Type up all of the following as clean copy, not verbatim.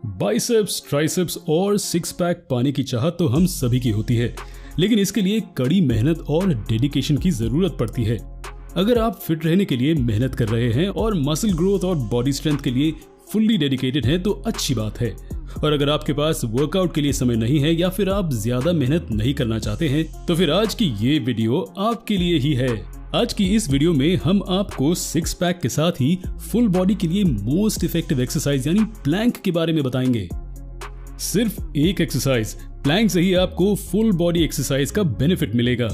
Biceps, triceps और six pack पाने की चाहत तो हम सभी की होती है, लेकिन इसके लिए कड़ी मेहनत और डेडिकेशन की जरूरत पड़ती है। अगर आप फिट रहने के लिए मेहनत कर रहे हैं और मसल ग्रोथ और बॉडी स्ट्रेंथ के लिए फुल्ली डेडिकेटेड हैं तो अच्छी बात है। और अगर आपके पास वर्कआउट के लिए समय नहीं है या फिर आप ज्यादा मेहनत नहीं करना चाहते हैं तो फिर आज की ये वीडियो आपके लिए ही है। आज की इस वीडियो में हम आपको सिक्स पैक के साथ ही फुल बॉडी के लिए मोस्ट इफेक्टिव एक्सरसाइज यानी प्लैंक के बारे में बताएंगे। सिर्फ एक एक्सरसाइज प्लैंक से ही आपको फुल बॉडी एक्सरसाइज का बेनिफिट मिलेगा।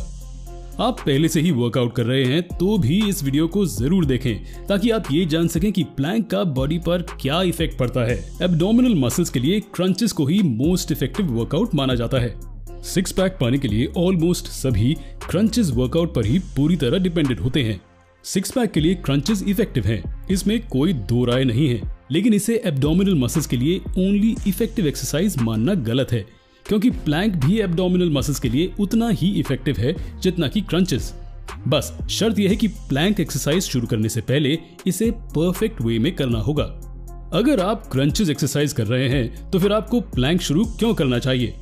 आप पहले से ही वर्कआउट कर रहे हैं तो भी इस वीडियो को जरूर देखें ताकि आप ये जान सकें कि प्लैंक का बॉडी पर क्या इफेक्ट पड़ता है। एब्डोमिनल मसल्स के लिए क्रंचेस को ही मोस्ट इफेक्टिव वर्कआउट माना जाता है। सिक्स पैक पाने के लिए ऑलमोस्ट सभी क्रंचेस वर्कआउट पर ही पूरी तरह डिपेंडेंट होते हैं। सिक्स पैक के लिए क्रंचेस इफेक्टिव हैं, इसमें कोई दो राय नहीं है, लेकिन इसे एब्डोमिनल मसल्स के लिए ओनली इफेक्टिव एक्सरसाइज मानना गलत है, क्योंकि प्लैंक भी एब्डोमिनल मसल्स के लिए उतना ही इफेक्टिव है जितना कि क्रंचेस। बस शर्त यह है कि प्लैंक एक्सरसाइज शुरू करने से पहले इसे परफेक्ट वे में करना होगा। अगर आप क्रंचेस एक्सरसाइज कर रहे हैं तो फिर आपको प्लैंक शुरू क्यों करना चाहिए?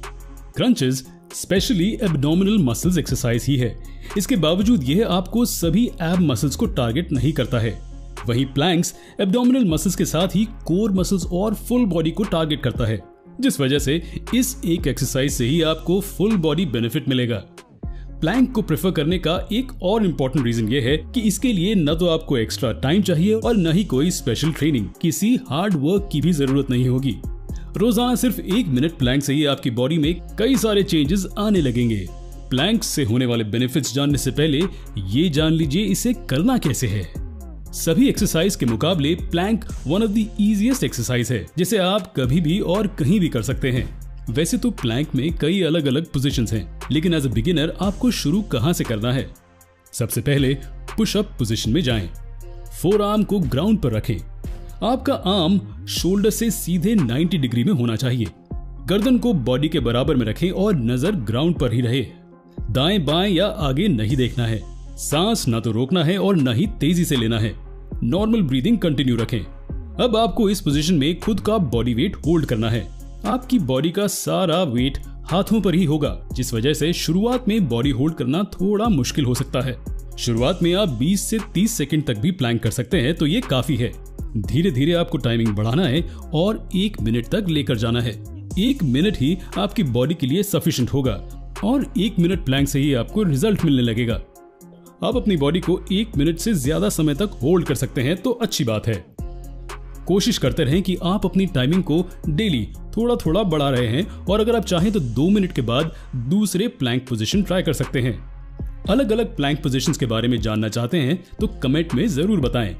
Crunches specially abdominal muscles exercise ही है, इसके बावजूद यह आपको सभी एब मसल्स को टारगेट नहीं करता है। वहीं प्लैंक्स एब्डोमिनल मसल्स के साथ ही कोर मसल्स और फुल बॉडी को टारगेट करता है, जिस वजह से इस एक एक्सरसाइज से ही आपको फुल बॉडी बेनिफिट मिलेगा। प्लैंक को प्रेफर करने का एक और इम्पोर्टेंट रीजन ये है कि इसके लिए न तो आपको एक्स्ट्रा टाइम चाहिए और न ही कोई स्पेशल ट्रेनिंग, किसी हार्ड वर्क की भी जरूरत नहीं होगी। रोजाना सिर्फ 1 मिनट प्लैंक से ही आपकी बॉडी में कई सारे चेंजेस आने लगेंगे। प्लैंक से होने वाले बेनिफिट्स जानने से पहले ये जान लीजिए इसे करना कैसे है। सभी एक्सरसाइज के मुकाबले plank one of the easiest exercise है, जिसे आप कभी भी और कहीं भी कर सकते हैं। वैसे तो प्लैंक में कई अलग अलग पोजीशंस हैं, लेकिन एज अ बिगिनर आपको शुरू कहां से करना है? सबसे पहले पुश अप पोजीशन में जाएं। फोर आर्म को ग्राउंड पर रखें। आपका आर्म शोल्डर से सीधे 90 डिग्री में होना चाहिए। गर्दन को बॉडी के बराबर में रखें और नजर ग्राउंड पर ही रहे। दाएं बाएं या आगे नहीं देखना है। सांस ना तो रोकना है और न ही तेजी से लेना है। नॉर्मल ब्रीदिंग कंटिन्यू रखें। अब आपको इस पोजीशन में खुद का बॉडी वेट होल्ड करना है। आपकी बॉडी का सारा वेट हाथों पर ही होगा, जिस वजह से शुरुआत में बॉडी होल्ड करना थोड़ा मुश्किल हो सकता है। शुरुआत में आप 20 से 30 सेकंड तक भी प्लैंक कर सकते हैं, तो ये काफी है। धीरे धीरे आपको टाइमिंग बढ़ाना है और 1 मिनट तक लेकर जाना है। 1 मिनट ही आपकी बॉडी के लिए सफिशिएंट होगा और 1 मिनट प्लैंक से ही आपको रिजल्ट मिलने लगेगा। आप अपनी बॉडी को 1 मिनट से ज्यादा समय तक होल्ड कर सकते हैं तो अच्छी बात है। कोशिश करते रहें कि आप अपनी टाइमिंग को डेली थोड़ा थोड़ा बढ़ा रहे हैं और अगर आप चाहें तो 2 मिनट के बाद दूसरे प्लैंक पोजीशन ट्राई कर सकते हैं। अलग अलग प्लैंक पोजीशंस के बारे में जानना चाहते हैं तो कमेंट में जरूर बताएं।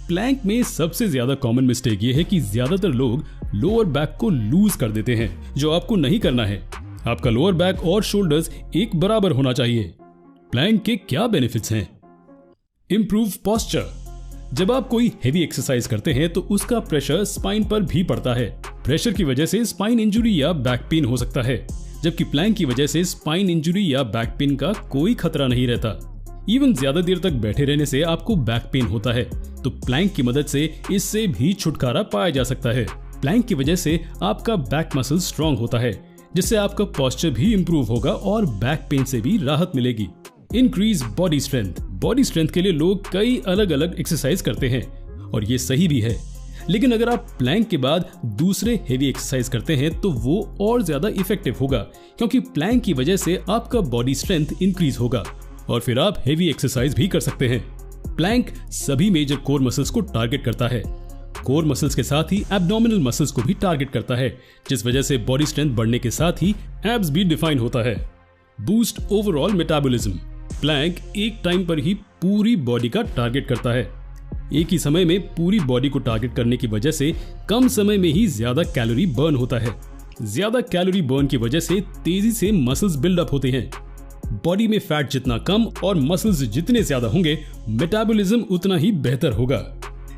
प्लैंक में सबसे ज्यादा कॉमन मिस्टेक ये है कि ज्यादातर लोग लोअर बैक को लूज कर देते हैं, जो आपको नहीं करना है। आपका लोअर बैक और शोल्डर्स एक बराबर होना चाहिए। प्लैंक के क्या बेनिफिट्स हैं? Improve posture. जब आप कोई हेवी एक्सरसाइज करते हैं तो उसका प्रेशर स्पाइन पर भी पड़ता है। प्रेशर की वजह से स्पाइन इंजुरी या बैक पेन हो सकता है, जबकि प्लैंक की वजह से स्पाइन इंजुरी या बैक पेन का कोई खतरा नहीं रहता। इवन ज्यादा देर तक बैठे रहने से आपको बैक पेन होता है, तो प्लैंक की मदद से इससे भी छुटकारा पाया जा सकता है। प्लैंक की वजह से आपका बैक मसल स्ट्रांग होता है, जिससे आपका पोस्चर भी इंप्रूव होगा और बैक पेन से भी राहत मिलेगी। Increase body strength. Body strength के लिए लोग कई अलग अलग एक्सरसाइज करते हैं और ये सही भी है, लेकिन अगर आप प्लैंक के बाद दूसरे हेवी एक्सरसाइज करते हैं तो वो और ज्यादा इफेक्टिव होगा, क्योंकि प्लैंक की वजह से आपका बॉडी स्ट्रेंथ इंक्रीज होगा और फिर आप हेवी एक्सरसाइज भी कर सकते हैं। प्लैंक सभी मेजर कोर मसल्स को टारगेट करता है। कोर मसल्स के साथ ही एब्डोमिनल मसल्स को भी टारगेट करता है, जिस वजह से बॉडी स्ट्रेंथ बढ़ने के साथ ही एब्स भी डिफाइन होता है। Boost overall metabolism. प्लैंक एक टाइम पर ही पूरी बॉडी का टारगेट करता है। एक ही समय में पूरी बॉडी को टारगेट करने की वजह से कम समय में ही ज्यादा कैलोरी बर्न होता है। ज्यादा कैलोरी बर्न की वजह से तेजी से मसल्स बिल्डअप होते हैं। बॉडी में फैट जितना कम और मसल्स जितने ज्यादा होंगे, मेटाबॉलिज्म उतना ही बेहतर होगा।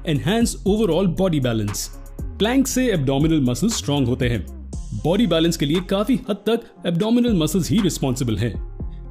Enhance overall body balance. Plank से एब्डोमिनल मसल्स स्ट्रांग होते हैं। बॉडी बैलेंस के लिए काफी हद तक एब्डोमिनल मसल्स ही रिस्पॉन्सिबल हैं।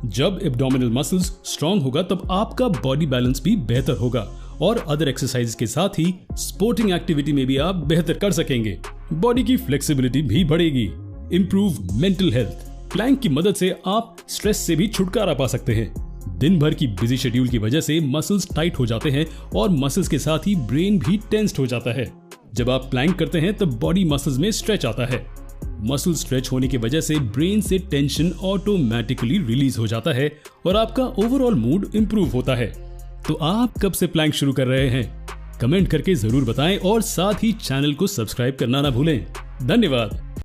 जब एब्डोमिनल मसल्स स्ट्रांग होगा तब आपका बॉडी बैलेंस भी बेहतर होगा और अदर एक्सरसाइज के साथ ही स्पोर्टिंग एक्टिविटी में भी आप बेहतर कर सकेंगे। बॉडी की फ्लेक्सिबिलिटी भी बढ़ेगी। Improve mental health. प्लैंक की मदद से आप स्ट्रेस से भी छुटकारा पा सकते हैं। दिन भर की बिजी शेड्यूल की वजह से मसल्स टाइट हो जाते हैं और मसल्स के साथ ही ब्रेन भी टेंस्ड हो जाता है। जब आप प्लैंक करते हैं तब बॉडी मसल्स में स्ट्रेच आता है। मसल स्ट्रेच होने की वजह से ब्रेन से टेंशन ऑटोमेटिकली रिलीज हो जाता है और आपका ओवरऑल मूड इंप्रूव होता है। तो आप कब से प्लैंक शुरू कर रहे हैं? कमेंट करके जरूर बताएं और साथ ही चैनल को सब्सक्राइब करना ना भूलें। धन्यवाद।